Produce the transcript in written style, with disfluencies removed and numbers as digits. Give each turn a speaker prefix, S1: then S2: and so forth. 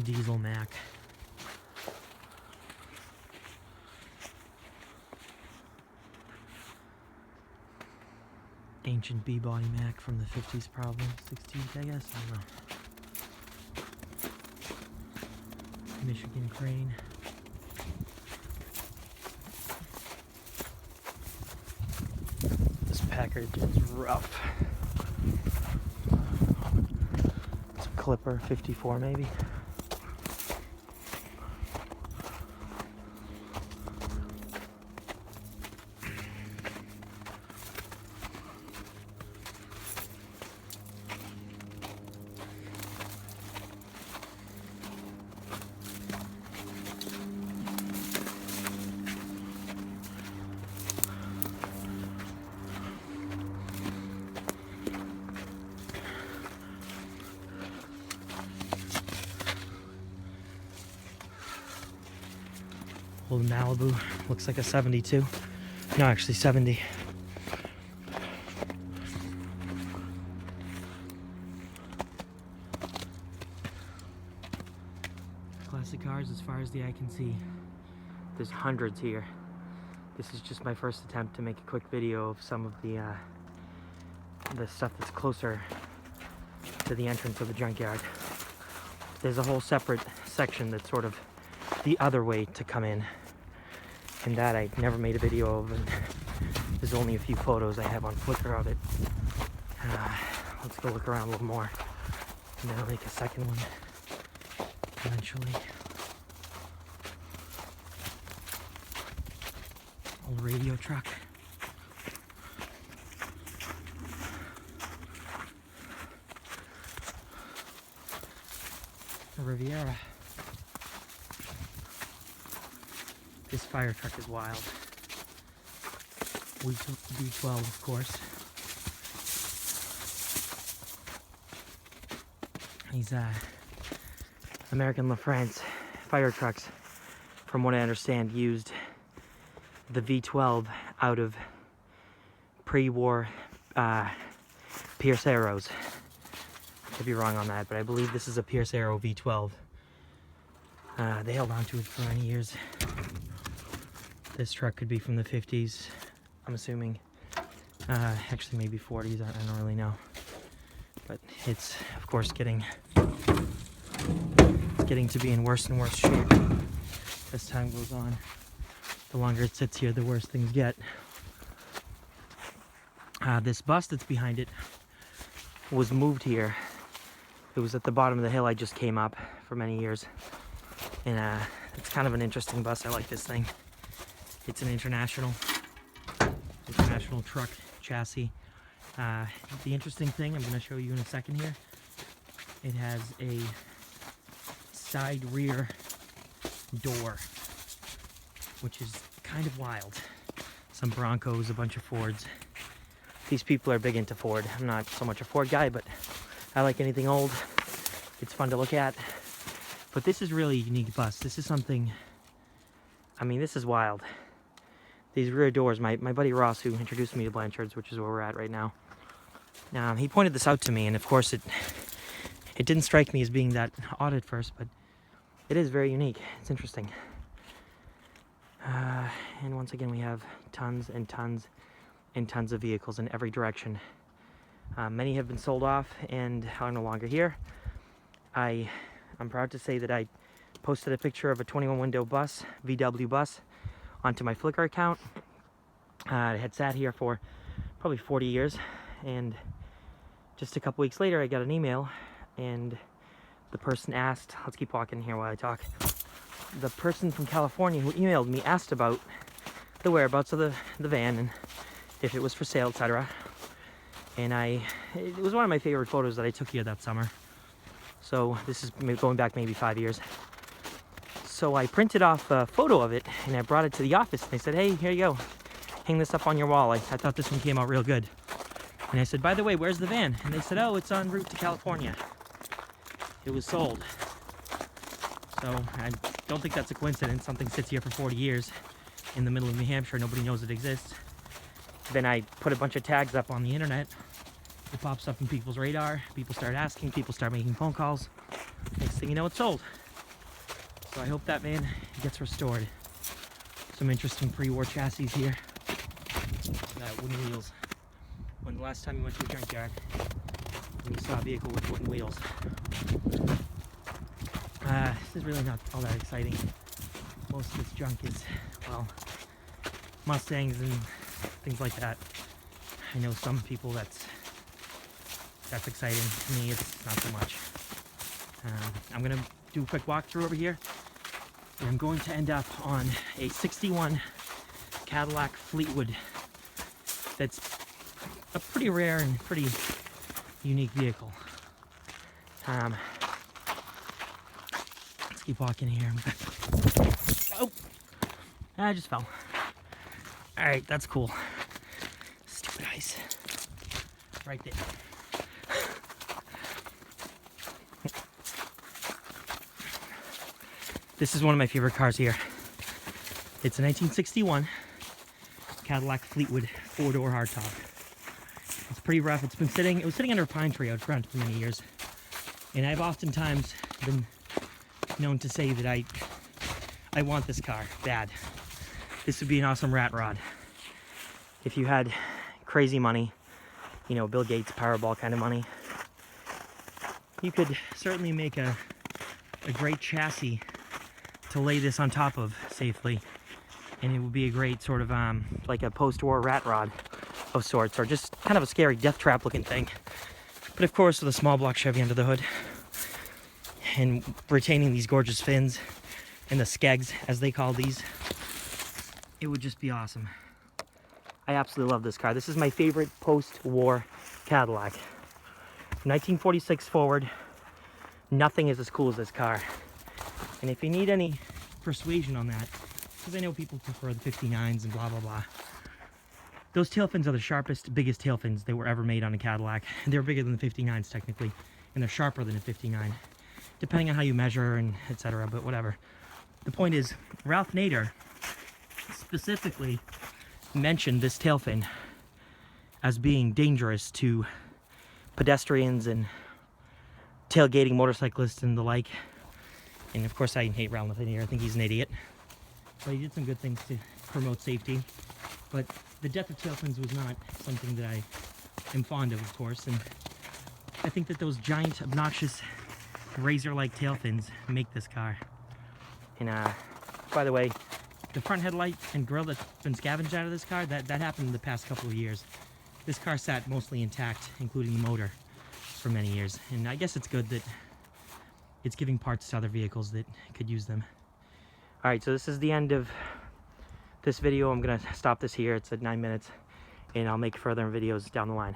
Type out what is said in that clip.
S1: diesel Mack. Ancient B-body Mack from the 50s, probably 60s, I guess. I don't know. Michigan crane. This package is rough. It's a Clipper 54 maybe. Old Malibu, looks like a 72. No, actually 70. Classic cars as far as the eye can see. There's hundreds here. This is just my first attempt to make a quick video of some of the stuff that's closer to the entrance of the junkyard. There's a whole separate section that's sort of the other way to come in, and that I never made a video of, and there's only a few photos I have on Flickr of it. Let's go look around a little more, and then I'll make a second one eventually. Old radio truck. A Riviera. This fire truck is wild. V12, of course. These American LaFrance fire trucks, from what I understand, used the V12 out of pre-war Pierce Arrows. I could be wrong on that, but I believe this is a Pierce Arrow V12. They held on to it for many years. This truck could be from the 50s, I'm assuming. Actually, maybe 40s, I don't really know. But it's, of course, getting to be in worse and worse shape as time goes on. The longer it sits here, the worse things get. This bus that's behind it was moved here. It was at the bottom of the hill I just came up for many years. And it's kind of an interesting bus. I like this thing. It's an international truck chassis. The interesting thing I'm going to show you in a second here, it has a side rear door, which is kind of wild. Some Broncos, a bunch of Fords. These people are big into Ford. I'm not so much a Ford guy, but I like anything old. It's fun to look at. But this is really a unique bus. This is something, I mean, this is wild. These rear doors, my buddy Ross, who introduced me to Blanchards, which is where we're at right now, he pointed this out to me, and of course it didn't strike me as being that odd at first, but it is very unique. It's interesting. And once again, we have tons and tons and tons of vehicles in every direction. Many have been sold off and are no longer here. I'm proud to say that I posted a picture of a 21 window bus, VW bus, onto my Flickr account. It had sat here for probably 40 years, and just a couple weeks later I got an email, and the person asked, let's keep walking here while I talk. The person from California who emailed me asked about the whereabouts of the van and if it was for sale, etc. And it was one of my favorite photos that I took here that summer. So this is going back maybe 5 years. So I printed off a photo of it and I brought it to the office, and they said, hey, here you go, hang this up on your wall. I thought this one came out real good. And I said, by the way, where's the van? And they said, oh, it's en route to California. It was sold. So I don't think that's a coincidence. Something sits here for 40 years in the middle of New Hampshire. Nobody knows it exists. Then I put a bunch of tags up on the internet. It pops up in people's radar. People start asking. People start making phone calls. Next thing you know, it's sold. So I hope that van gets restored. Some interesting pre-war chassis here. Wooden wheels. When the last time you went to a junkyard and you saw a vehicle with wooden wheels? This is really not all that exciting. Most of this junk is, well, Mustangs and things like that. I know some people that's exciting. To me, it's not so much. I'm gonna do a quick walkthrough over here, and I'm going to end up on a 61 Cadillac Fleetwood. That's a pretty rare and pretty unique vehicle. Let's keep walking here. Oh, I just fell. All right, that's cool. Stupid ice. Right there. This is one of my favorite cars here. It's a 1961 Cadillac Fleetwood 4-door hardtop. It's pretty rough. It was sitting under a pine tree out front for many years. And I've oftentimes been known to say that I want this car bad. This would be an awesome rat rod. If you had crazy money, you know, Bill Gates Powerball kind of money, you could certainly make a great chassis to lay this on top of safely, and it would be a great sort of like a post-war rat rod of sorts, or just kind of a scary death trap looking thing. But of course, with a small block Chevy under the hood and retaining these gorgeous fins and the skegs, as they call these, it would just be awesome. I absolutely love this car. This is my favorite post-war Cadillac. From 1946 forward, nothing is as cool as this car. And if you need any persuasion on that, because I know people prefer the 59s and blah, blah, blah. Those tail fins are the sharpest, biggest tail fins that were ever made on a Cadillac. And they're bigger than the 59s technically, and they're sharper than a 59, depending on how you measure and etc., but whatever. The point is, Ralph Nader specifically mentioned this tail fin as being dangerous to pedestrians and tailgating motorcyclists and the like. And of course I hate Ralph Nader, I think he's an idiot. But he did some good things to promote safety. But the death of tail fins was not something that I am fond of course. And I think that those giant, obnoxious, razor-like tail fins make this car. And by the way, the front headlight and grille that's been scavenged out of this car, that happened in the past couple of years. This car sat mostly intact, including the motor, for many years. And I guess it's good that it's giving parts to other vehicles that could use them. All right, so this is the end of this video. I'm gonna stop this here. It's at 9 minutes, and I'll make further videos down the line.